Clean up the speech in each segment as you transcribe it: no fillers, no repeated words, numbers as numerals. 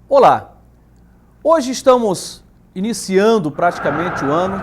Olá! Hoje estamos iniciando praticamente o ano,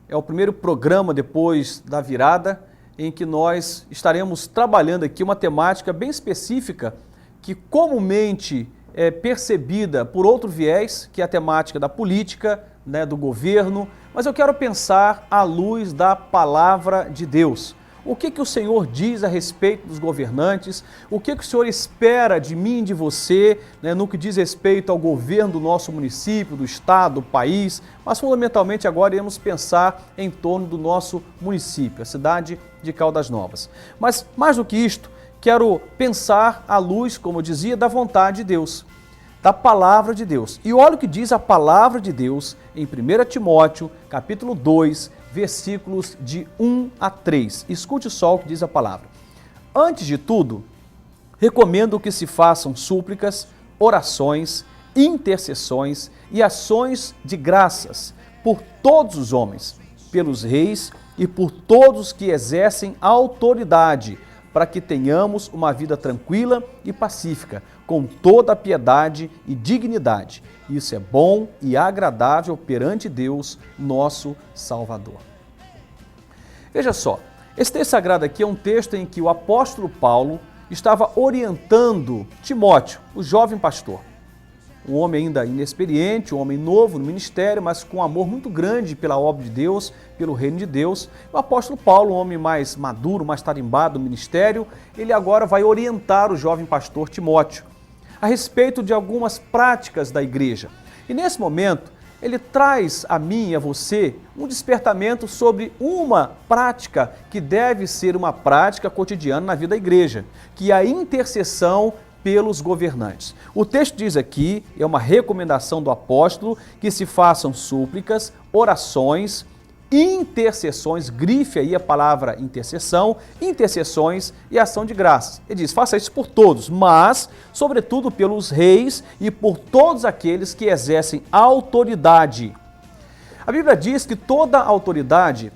é o primeiro programa depois da virada, em que nós estaremos trabalhando aqui uma temática bem específica que comumente é percebida por outro viés, que é a temática da política, do governo, mas eu quero pensar à luz da palavra de Deus. O que o Senhor diz a respeito dos governantes? O que o Senhor espera de mim e de você, no que diz respeito ao governo do nosso município, do estado, do país? Mas fundamentalmente agora iremos pensar em torno do nosso município, a cidade de Caldas Novas. Mas mais do que isto, quero pensar à luz, como eu dizia, da vontade de Deus, da palavra de Deus. E olha o que diz a palavra de Deus em 1 Timóteo, capítulo 2, versículos de 1 a 3. Escute só o que diz a palavra. Antes de tudo, recomendo que se façam súplicas, orações, intercessões e ações de graças por todos os homens, pelos reis e por todos que exercem autoridade, para que tenhamos uma vida tranquila e pacífica, com toda a piedade e dignidade. Isso é bom e agradável perante Deus, nosso Salvador. Veja só, esse texto sagrado aqui é um texto em que o apóstolo Paulo estava orientando Timóteo, o jovem pastor. Um homem ainda inexperiente, um homem novo no ministério, mas com um amor muito grande pela obra de Deus, pelo reino de Deus. O apóstolo Paulo, um homem mais maduro, mais tarimbado no ministério, ele agora vai orientar o jovem pastor Timóteo a respeito de algumas práticas da igreja. E nesse momento, ele traz a mim e a você um despertamento sobre uma prática que deve ser uma prática cotidiana na vida da igreja, que é a intercessão pelos governantes. O texto diz aqui, é uma recomendação do apóstolo, que se façam súplicas, orações, intercessões, grife aí a palavra intercessão, intercessões e ação de graças. Ele diz, faça isso por todos, mas, sobretudo, pelos reis e por todos aqueles que exercem autoridade. A Bíblia diz que toda autoridade,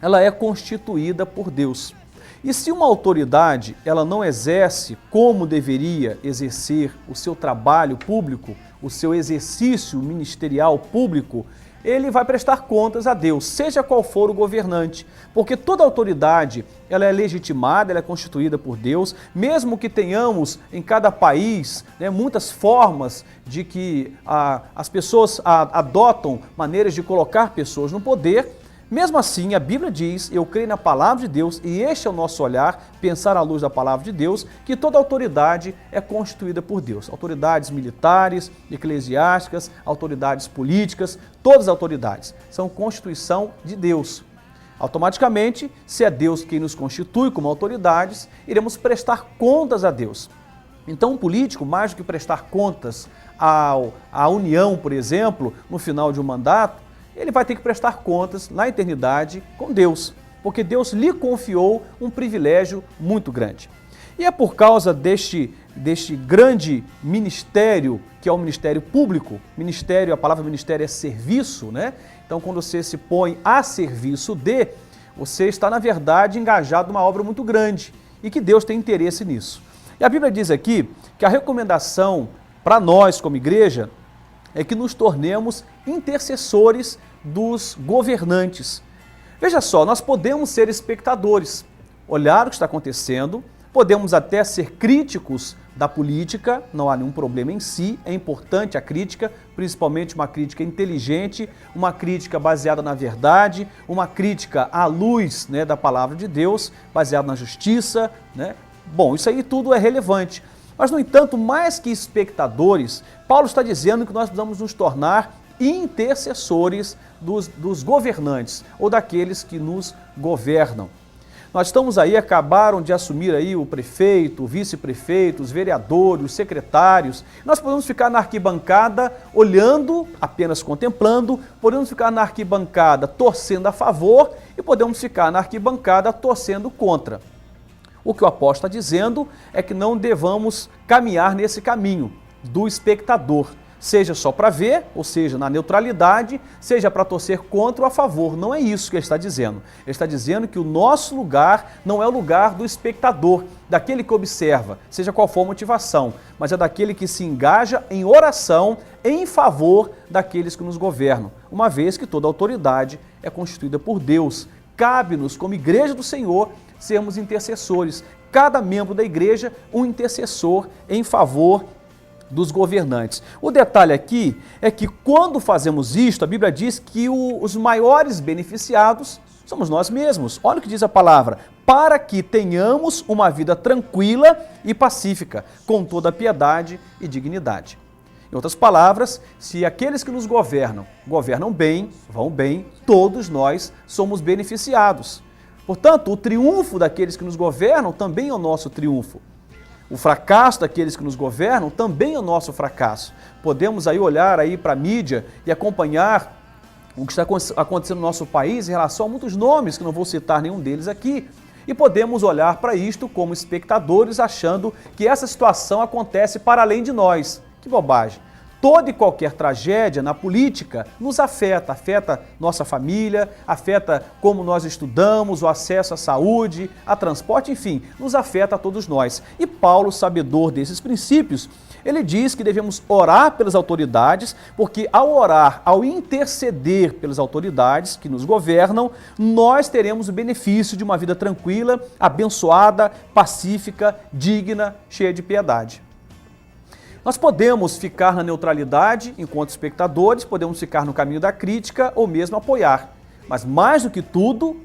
ela é constituída por Deus. E se uma autoridade ela não exerce como deveria exercer o seu trabalho público, o seu exercício ministerial público, ele vai prestar contas a Deus, seja qual for o governante, porque toda autoridade ela é legitimada, ela é constituída por Deus, mesmo que tenhamos em cada país muitas formas de que as pessoas adotam maneiras de colocar pessoas no poder. Mesmo assim, a Bíblia diz, eu creio na palavra de Deus, e este é o nosso olhar, pensar à luz da palavra de Deus, que toda autoridade é constituída por Deus. Autoridades militares, eclesiásticas, autoridades políticas, todas as autoridades são constituição de Deus. Automaticamente, se é Deus quem nos constitui como autoridades, iremos prestar contas a Deus. Então, um político, mais do que prestar contas à União, por exemplo, no final de um mandato, ele vai ter que prestar contas na eternidade com Deus, porque Deus lhe confiou um privilégio muito grande. E é por causa deste grande ministério, que é o ministério público, ministério, a palavra ministério é serviço, Então, quando você se põe a serviço você está, na verdade, engajado numa obra muito grande e que Deus tem interesse nisso. E a Bíblia diz aqui que a recomendação para nós, como igreja, é que nos tornemos intercessores dos governantes. Veja só, nós podemos ser espectadores, olhar o que está acontecendo, podemos até ser críticos da política, não há nenhum problema em si, é importante a crítica, principalmente uma crítica inteligente, uma crítica baseada na verdade, uma crítica à luz da palavra de Deus, baseada na justiça, Bom, isso aí tudo é relevante. Mas, no entanto, mais que espectadores, Paulo está dizendo que nós precisamos nos tornar intercessores dos governantes ou daqueles que nos governam. Nós estamos aí, acabaram de assumir aí o prefeito, o vice-prefeito, os vereadores, os secretários. Nós podemos ficar na arquibancada olhando, apenas contemplando, podemos ficar na arquibancada torcendo a favor e podemos ficar na arquibancada torcendo contra. O que o apóstolo está dizendo é que não devamos caminhar nesse caminho do espectador. seja só para ver, ou seja, na neutralidade, seja para torcer contra ou a favor. Não é isso que ele está dizendo. Ele está dizendo que o nosso lugar não é o lugar do espectador, daquele que observa, seja qual for a motivação, mas é daquele que se engaja em oração em favor daqueles que nos governam, uma vez que toda autoridade é constituída por Deus. Cabe-nos, como igreja do Senhor, sermos intercessores. Cada membro da igreja, um intercessor em favor dos governantes. O detalhe aqui é que quando fazemos isto, a Bíblia diz que os maiores beneficiados somos nós mesmos. Olha o que diz a palavra: para que tenhamos uma vida tranquila e pacífica, com toda piedade e dignidade. Em outras palavras, se aqueles que nos governam, governam bem, vão bem, todos nós somos beneficiados. Portanto, o triunfo daqueles que nos governam também é o nosso triunfo. O fracasso daqueles que nos governam também é o nosso fracasso. Podemos aí olhar aí para a mídia e acompanhar o que está acontecendo no nosso país em relação a muitos nomes, que não vou citar nenhum deles aqui, e podemos olhar para isto como espectadores, achando que essa situação acontece para além de nós. Que bobagem! Toda e qualquer tragédia na política nos afeta nossa família, afeta como nós estudamos, o acesso à saúde, a transporte, enfim, nos afeta a todos nós. E Paulo, sabedor desses princípios, ele diz que devemos orar pelas autoridades, porque ao orar, ao interceder pelas autoridades que nos governam, nós teremos o benefício de uma vida tranquila, abençoada, pacífica, digna, cheia de piedade. Nós podemos ficar na neutralidade enquanto espectadores, podemos ficar no caminho da crítica ou mesmo apoiar. Mas mais do que tudo,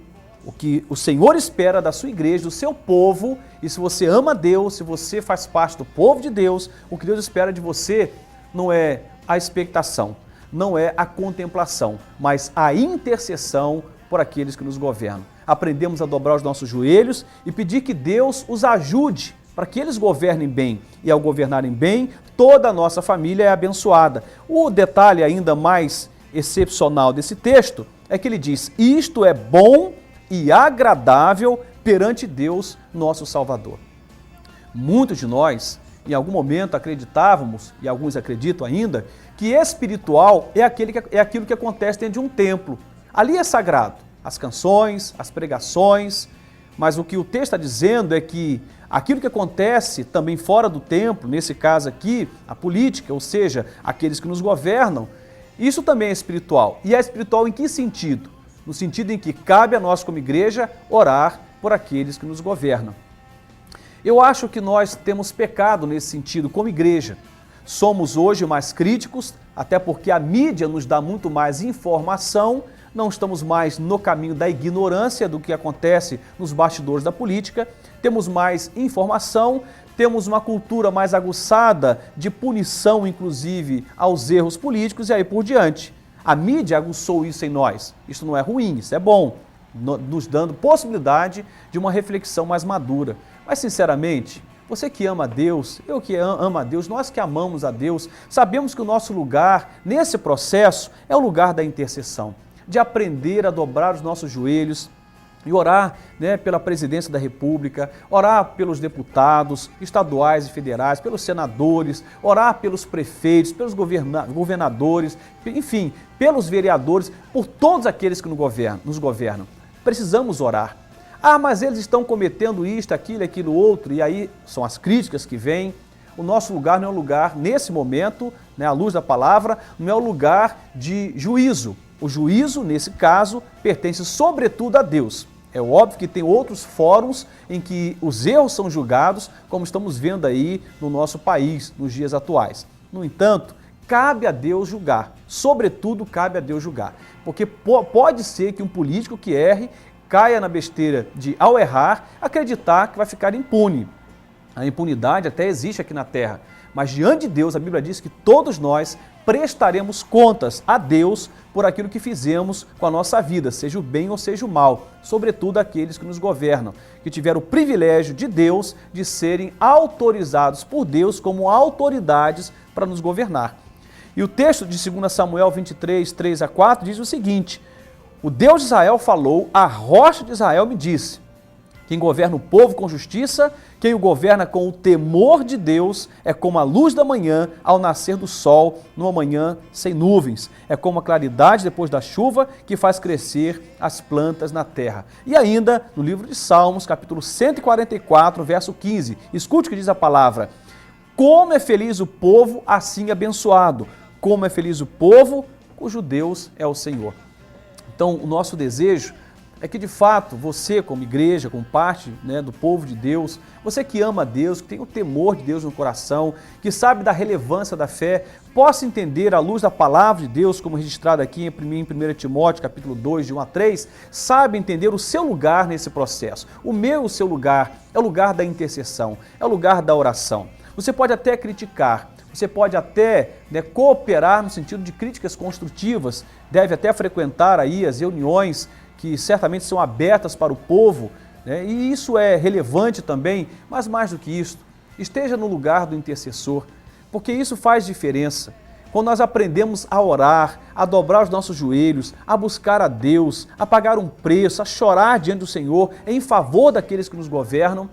o que o Senhor espera da sua igreja, do seu povo, e se você ama Deus, se você faz parte do povo de Deus, o que Deus espera de você não é a expectação, não é a contemplação, mas a intercessão por aqueles que nos governam. Aprendemos a dobrar os nossos joelhos e pedir que Deus os ajude para que eles governem bem, e ao governarem bem, toda a nossa família é abençoada. O detalhe ainda mais excepcional desse texto é que ele diz: isto é bom e agradável perante Deus, nosso Salvador. Muitos de nós, em algum momento, acreditávamos, e alguns acreditam ainda, que espiritual é aquilo que acontece dentro de um templo. Ali é sagrado, as canções, as pregações, mas o que o texto está dizendo é que aquilo que acontece também fora do templo, nesse caso aqui, a política, ou seja, aqueles que nos governam, isso também é espiritual. E é espiritual em que sentido? No sentido em que cabe a nós como igreja orar por aqueles que nos governam. Eu acho que nós temos pecado nesse sentido como igreja. Somos hoje mais críticos, até porque a mídia nos dá muito mais informação. Não estamos mais no caminho da ignorância do que acontece nos bastidores da política, temos mais informação, temos uma cultura mais aguçada de punição, inclusive, aos erros políticos e aí por diante. A mídia aguçou isso em nós. Isso não é ruim, isso é bom, nos dando possibilidade de uma reflexão mais madura. Mas, sinceramente, você que ama a Deus, eu que amo a Deus, nós que amamos a Deus, sabemos que o nosso lugar nesse processo é o lugar da intercessão, de aprender a dobrar os nossos joelhos e orar, pela presidência da República, orar pelos deputados estaduais e federais, pelos senadores, orar pelos prefeitos, pelos governadores, enfim, pelos vereadores, por todos aqueles que nos governam. Precisamos orar. Ah, mas eles estão cometendo isto, aquilo, outro, e aí são as críticas que vêm. O nosso lugar não é um lugar, nesse momento, à luz da palavra, não é um lugar de juízo. O juízo, nesse caso, pertence sobretudo a Deus. É óbvio que tem outros fóruns em que os erros são julgados, como estamos vendo aí no nosso país, nos dias atuais. No entanto, cabe a Deus julgar. Sobretudo, cabe a Deus julgar. Porque pode ser que um político que erre caia na besteira de, ao errar, acreditar que vai ficar impune. A impunidade até existe aqui na terra, mas diante de Deus, a Bíblia diz que todos nós prestaremos contas a Deus por aquilo que fizemos com a nossa vida, seja o bem ou seja o mal, sobretudo aqueles que nos governam, que tiveram o privilégio de Deus de serem autorizados por Deus como autoridades para nos governar. E o texto de 2 Samuel 23, 3 a 4 diz o seguinte: o Deus de Israel falou, a rocha de Israel me disse, Quem governa o povo com justiça, quem o governa com o temor de Deus, é como a luz da manhã ao nascer do sol, numa manhã sem nuvens. É como a claridade depois da chuva que faz crescer as plantas na terra. E ainda, no livro de Salmos, capítulo 144, verso 15, escute o que diz a palavra. Como é feliz o povo assim abençoado, como é feliz o povo cujo Deus é o Senhor. Então, o nosso desejo é que, de fato, você, como igreja, como parte, do povo de Deus, você que ama a Deus, que tem o temor de Deus no coração, que sabe da relevância da fé, possa entender à luz da palavra de Deus, como registrado aqui em 1 Timóteo, capítulo 2, de 1 a 3, sabe entender o seu lugar nesse processo. O meu, o seu lugar, é o lugar da intercessão, é o lugar da oração. Você pode até criticar, você pode até cooperar no sentido de críticas construtivas, deve até frequentar aí as reuniões que certamente são abertas para o povo, e isso é relevante também, mas mais do que isso, esteja no lugar do intercessor, porque isso faz diferença. Quando nós aprendemos a orar, a dobrar os nossos joelhos, a buscar a Deus, a pagar um preço, a chorar diante do Senhor em favor daqueles que nos governam,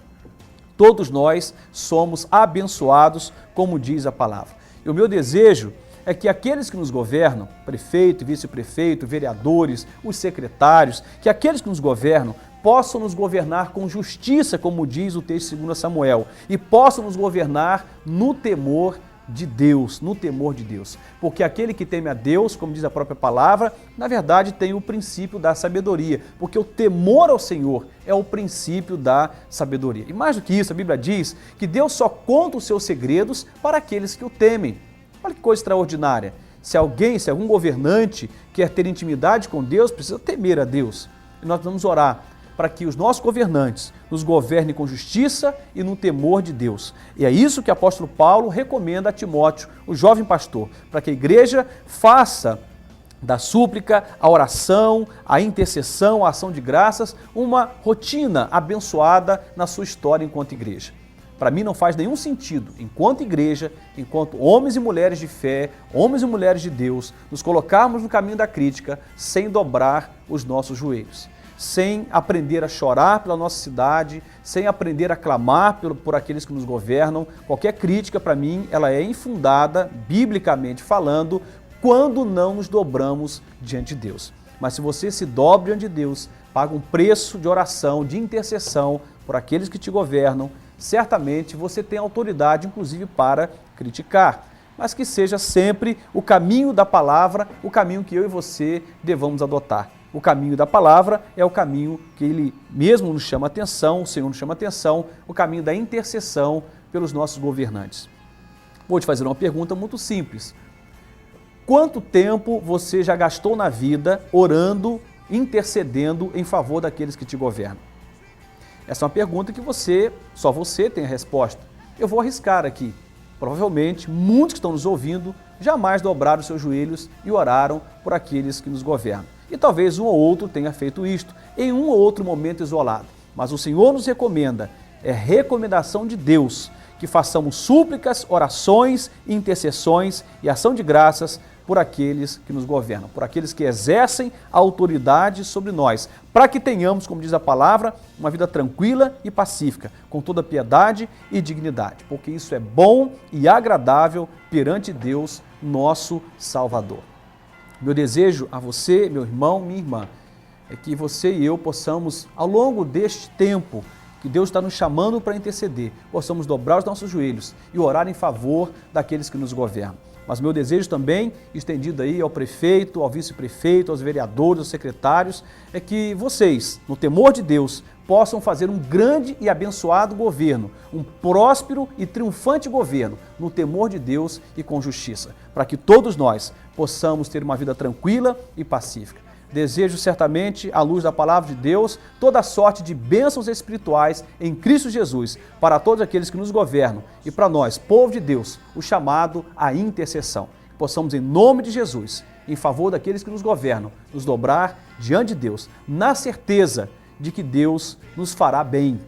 todos nós somos abençoados, como diz a palavra. E o meu desejo é que aqueles que nos governam, prefeito, vice-prefeito, vereadores, os secretários, que aqueles que nos governam possam nos governar com justiça, como diz o texto de 2 Samuel, e possam nos governar no temor de Deus, no temor de Deus. Porque aquele que teme a Deus, como diz a própria palavra, na verdade tem o princípio da sabedoria, porque o temor ao Senhor é o princípio da sabedoria. E mais do que isso, a Bíblia diz que Deus só conta os seus segredos para aqueles que o temem. Olha que coisa extraordinária. Se algum governante quer ter intimidade com Deus, precisa temer a Deus. E nós vamos orar para que os nossos governantes nos governem com justiça e no temor de Deus. E é isso que o apóstolo Paulo recomenda a Timóteo, o jovem pastor, para que a igreja faça da súplica, a oração, a intercessão, a ação de graças, uma rotina abençoada na sua história enquanto igreja. Para mim não faz nenhum sentido, enquanto igreja, enquanto homens e mulheres de fé, homens e mulheres de Deus, nos colocarmos no caminho da crítica sem dobrar os nossos joelhos, sem aprender a chorar pela nossa cidade, sem aprender a clamar por aqueles que nos governam. Qualquer crítica, para mim, ela é infundada, biblicamente falando, quando não nos dobramos diante de Deus. Mas se você se dobra diante de Deus, paga um preço de oração, de intercessão por aqueles que te governam, certamente você tem autoridade, inclusive, para criticar, mas que seja sempre o caminho da palavra, o caminho que eu e você devamos adotar. O caminho da palavra é o caminho que Ele mesmo nos chama atenção, o Senhor nos chama atenção, o caminho da intercessão pelos nossos governantes. Vou te fazer uma pergunta muito simples. Quanto tempo você já gastou na vida orando, intercedendo em favor daqueles que te governam? Essa é uma pergunta que só você tem a resposta. Eu vou arriscar aqui. Provavelmente, muitos que estão nos ouvindo jamais dobraram os seus joelhos e oraram por aqueles que nos governam. E talvez um ou outro tenha feito isto em um ou outro momento isolado. Mas o Senhor nos recomenda, é recomendação de Deus, que façamos súplicas, orações, intercessões e ação de graças por aqueles que nos governam, por aqueles que exercem a autoridade sobre nós, para que tenhamos, como diz a palavra, uma vida tranquila e pacífica, com toda piedade e dignidade, porque isso é bom e agradável perante Deus, nosso Salvador. Meu desejo a você, meu irmão, minha irmã, é que você e eu possamos, ao longo deste tempo que Deus está nos chamando para interceder, possamos dobrar os nossos joelhos e orar em favor daqueles que nos governam. Mas meu desejo também, estendido aí ao prefeito, ao vice-prefeito, aos vereadores, aos secretários, é que vocês, no temor de Deus, possam fazer um grande e abençoado governo, um próspero e triunfante governo, no temor de Deus e com justiça, para que todos nós possamos ter uma vida tranquila e pacífica. Desejo certamente, à luz da palavra de Deus, toda a sorte de bênçãos espirituais em Cristo Jesus para todos aqueles que nos governam e para nós, povo de Deus, o chamado à intercessão. Possamos, em nome de Jesus, em favor daqueles que nos governam, nos dobrar diante de Deus, na certeza de que Deus nos fará bem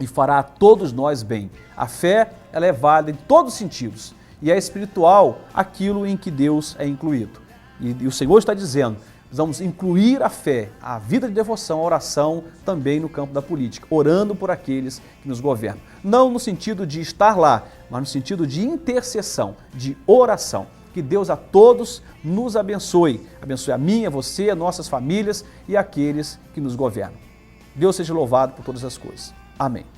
e fará a todos nós bem. A fé, ela é válida em todos os sentidos e é espiritual aquilo em que Deus é incluído. E o Senhor está dizendo, precisamos incluir a fé, a vida de devoção, a oração também no campo da política, orando por aqueles que nos governam. Não no sentido de estar lá, mas no sentido de intercessão, de oração. Que Deus a todos nos abençoe. Abençoe a mim, a você, a nossas famílias e aqueles que nos governam. Deus seja louvado por todas as coisas. Amém.